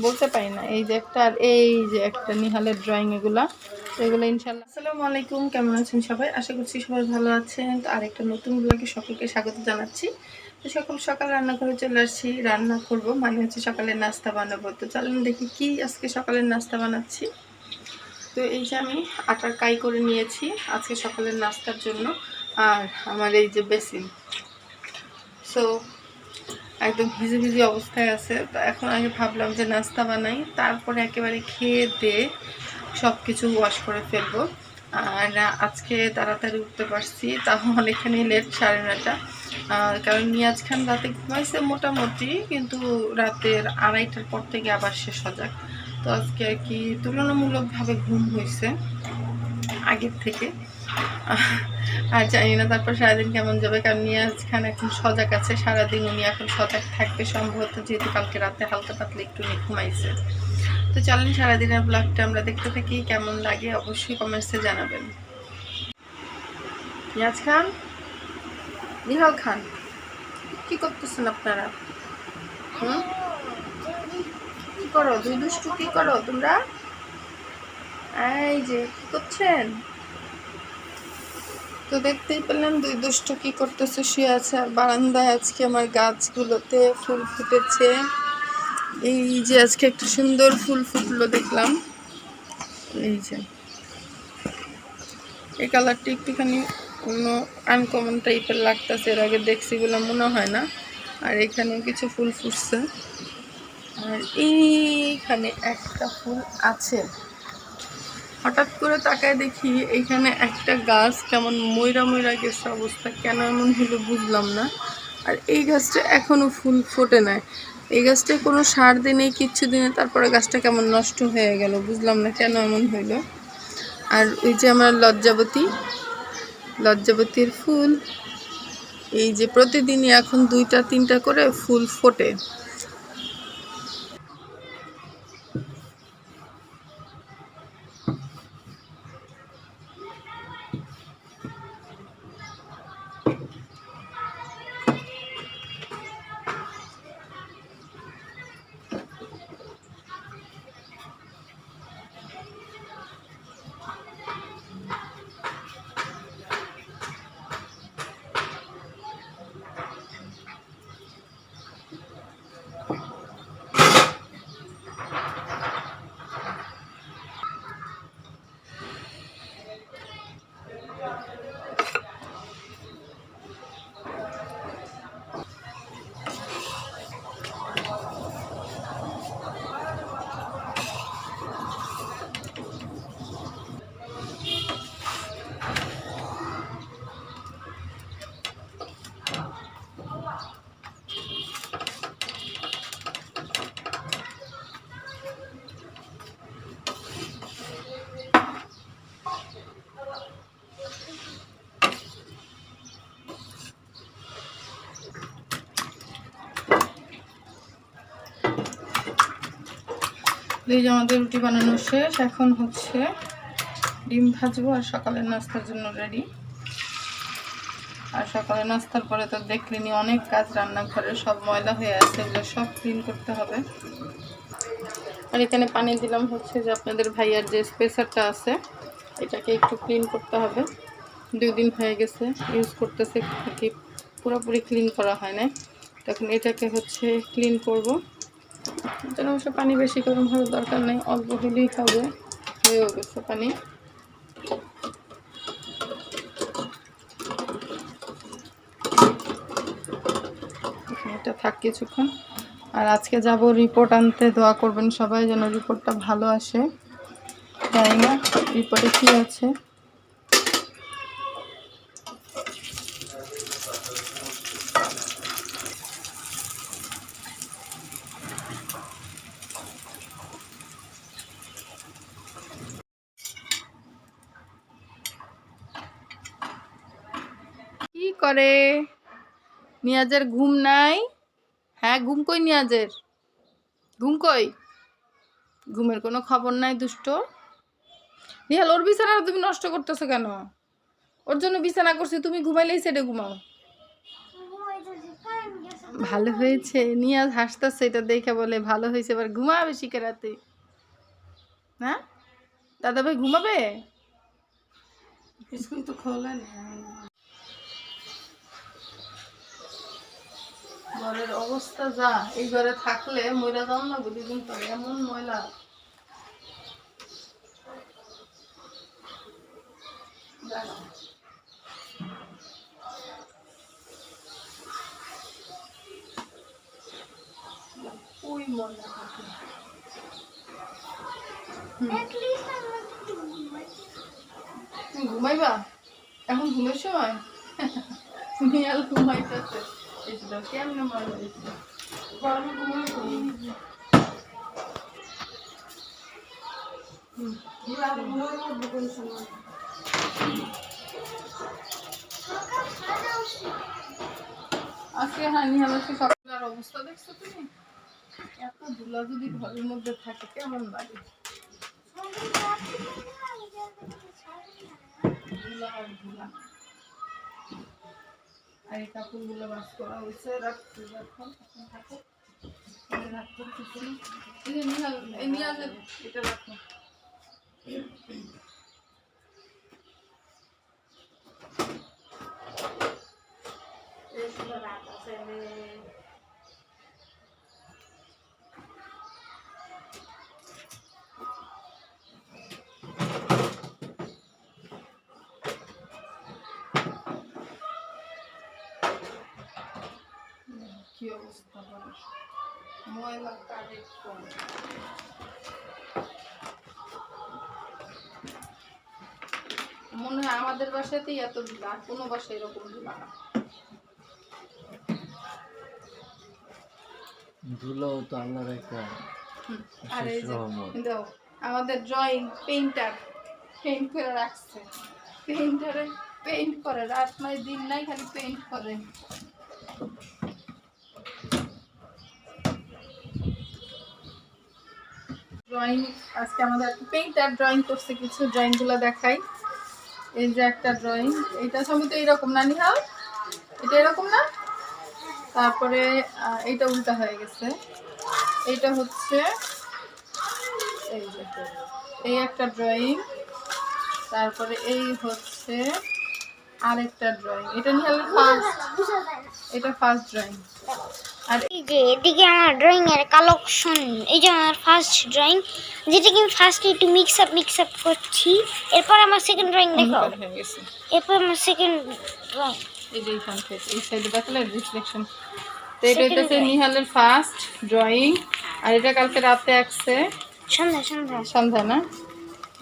বলতে পারি না। এই যে একটা আর এই যে একটা নিহালের ড্রয়িং, এগুলো ইনশাল্লাহ। আসসালামু আলাইকুম, কেমন আছেন সবাই? আশা করছি সবাই ভালো আছেন। তো আরেকটা নতুন ব্লগে সকলকে স্বাগত জানাচ্ছি। তো সকাল রান্নাঘরে চলে আসছি, রান্না করব, মানে হচ্ছে সকালের নাস্তা বানাবো। তো চলেন দেখি কি আজকে সকালের নাস্তা বানাচ্ছি। তো এই যে আমি আটার কাই করে নিয়েছি আজকে সকালের নাস্তার জন্য। আর আমার এই যে বেসিন, সো একদম ভিজি অবস্থায় আছে। তো এখন আগে ভাবলাম যে নাস্তা বানাই, তারপরে একেবারে খেয়ে দিয়ে সব কিছু ওয়াশ করে ফেলবো। আর আজকে তাড়াতাড়ি উঠতে পারছি, তাও অনেকখানি লেট, 9:30। কারণ নিয়াজ খান রাতে ঘুমাইছে মোটামুটি, কিন্তু রাতের 2:30টার পর থেকে আবার সে সজাগ। তো আজকে আর কি তুলনামূলকভাবে ঘুম হয়েছে আগের থেকে। আর জানি না তারপর সারাদিন কেমন যাবে, কারণ নিয়াজ খান এখন সজাগ আছে সারাদিন। উনি এখন সজাগ থাকবে সম্ভবত, যেহেতু কালকে রাতে হালকা পাতলা একটু ঘুমাইছে। তো চলেন সারাদিনের ব্লগটা আমরা দেখতে থাকি, কেমন লাগে অবশ্যই কমেন্টসে জানাবেন। নিয়াজ খান, নিহাল খান, কি করতেছেন আপনারা? কি করো দুই দুষ্টু, কি করো তোমরা? এই যে কি করছেন? তো দেখতেই পেলেন দুই দুষ্ট কি করতেছে, শুয়ে আছে। আর বারান্দায় আজকে আমার গাছগুলোতে ফুল ফুটেছে। এই যে আজকে একটা সুন্দর ফুল ফুটলো দেখলাম। এই যে এই কালারটি একটুখানি অন্য আনকমন টাইপের লাগতেছে, এর আগে দেখছি বলে মনে হয় না। আর এখানেও কিছু ফুল ফুটছে, আর এইখানে একটা ফুল আছে। হঠাৎ করে তাকায় দেখি এইখানে একটা গাছ কেমন ময়রা গেছে অবস্থা, কেন এমন হলো বুঝলাম না। আর এই গাছটা এখনো ফুল ফোটে নাই। এই গাছটায় কোনো সার দিনে কিচ্ছু দিনে তারপরে গাছটা কেমন নষ্ট হয়ে গেল, বুঝলাম না কেন এমন হইলো। আর ওই যে আমার লজ্জাবতীর ফুল, এই যে প্রতিদিনই এখন 2-3টা করে ফুল ফোটে। এই যে আমাদের রুটি বানানো শেষ, এখন হচ্ছে ডিম ভাজবো আর সকালের নাস্তার জন্য রেডি। আর সকালে নাস্তার পরে তো দেখলেনি অনেক কাজ, রান্নাঘরে সব ময়লা হয়ে আছে, এগুলো সব ক্লিন করতে হবে। আর এখানে পানি দিলাম হচ্ছে যে আপনাদের ভাইয়ার যে স্পেসারটা আছে এটাকে একটু ক্লিন করতে হবে। 2 দিন হয়ে গেছে ইউজ করতেছে, কি পুরোপুরি ক্লিন করা হয় না। তখন এটাকে হচ্ছে ক্লিন করব। যেন অবশ্য পানি বেশি গরম হওয়ার দরকার নেই, অল্প হলেই হবে, হয়েও গেছে পানি। এটা থাক কিছুক্ষণ। আর আজকে যাব রিপোর্ট আনতে, দোয়া করবেন সবাই যেন রিপোর্টটা ভালো আসে। জানি না রিপোর্টে কী আছে। কি করে নিয়াজের ঘুম নাই? হ্যাঁ ঘুম কই নিয়াজের? ঘুম কই? ঘুমের কোনো খবর নাই দুষ্ট। নিহাল, ওর বিছানা তুমি নষ্ট করতেছো কেন? ওর জন্য বিছানা করছি, তুমি ঘুমাইলেই সেটা ঘুমাও। ভালো হয়েছে, নিয়াজ হাসতেছে, এটা দেখে বলে ভালো হয়েছে, এবার ঘুমাবে শিখে রাতে। হ্যাঁ দাদা ভাই ঘুমাবে? স্কুল তো খোলে না। ঘরের অবস্থা যা, এই ঘরে থাকলে ময়লা যাও না বুঝিদিন পরে, এমন ময়লা। ওই ময়লা থাকে। তুমি ঘুমাইবা এখন? ঘুমের সময় নিয়াল ঘুমাইতেছে। এই তো কেমন ময়লা দিচ্ছে, গরমে ঘুমাই। আজকে হ্যাঁ নিহালকে সকালের অবস্থা দেখছো তুমি? এত ধুলা যদি ঘরের মধ্যে থাকে কেমন লাগে? ধুলা আর ধুলা। আর এই কাপড়গুলো বাস করা হয়েছে, রাখতে এখন থাকো। নিহাল এটা রাখো। কি অবস্থা ময়লা কাজে কম। মনে হয় আমাদের বাসাতেই এত ধুলা, আর কোনো বাসায় এরকম ধুলা না। ধুলো তো আল্লাহর একটা আর এই যে রহমত। দাও আমাদের ড্রয়িং পেইন্টার পেইন্ট করে রাখছে। পেইন্টারে পেইন্ট করে, রাত নাই দিন নাই খালি পেইন্ট করে। ড্রয়িং আজকে আমাদের পেইন্টার ড্রয়িং করছে, কিছু ড্রয়িংগুলো দেখাই। এই যে একটা ড্রয়িং, এটা সম্ভবত এইরকম না নিহাল, এটা এরকম না। তারপরে এইটা উল্টা হয়ে গেছে, এইটা হচ্ছে এই যে এই একটা ড্রয়িং। তারপরে এই হচ্ছে আরেকটা ড্রয়িং, এটা নিহাল ফার্স্ট, এটা ফার্স্ট ড্রয়িং। আর এই যে এদিকে আমার ড্রয়িং এর কালেকশন, এই যে আমার ফার্স্ট ড্রয়িং, যেটাকে আমি ফার্স্ট একটু মিক্স আপ করছি। এরপর আমার সেকেন্ড ড্রয়িং দেখাও। এরপর আমার সেকেন্ড ড্রয়িং, এই যে এইখান থেকে এই সাইডে দেখলে রিফ্লেকশন। তো এটা হচ্ছে নিহালের ফার্স্ট ড্রয়িং, আর এটা কালকে রাতে আঁকছে, সন্ধ্যা না।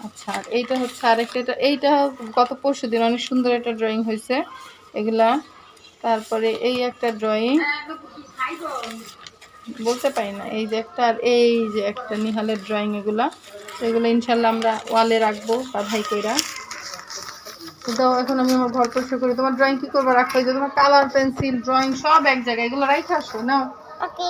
আচ্ছা, আর এইটা হচ্ছে আরেকটা, এইটা গত পরশু দিন অনেক সুন্দর একটা ড্রয়িং হয়েছে এগুলা। তারপরে এই একটা ড্রয়িং বলতে পারি না, এই যে একটা, আর এই যে একটা নিহালের ড্রয়িং। এগুলো ইনশাল্লাহ আমরা ওয়ালে রাখবো বাধাই কইরা। তো এখন আমি আমার ঘর পরিষ্কার করি। তোমার ড্রয়িং কি করবো রাখো, যে তোমার কালার পেন্সিল ড্রয়িং সব এক জায়গায়, এগুলো রাইখে আসো নাও। ওকে।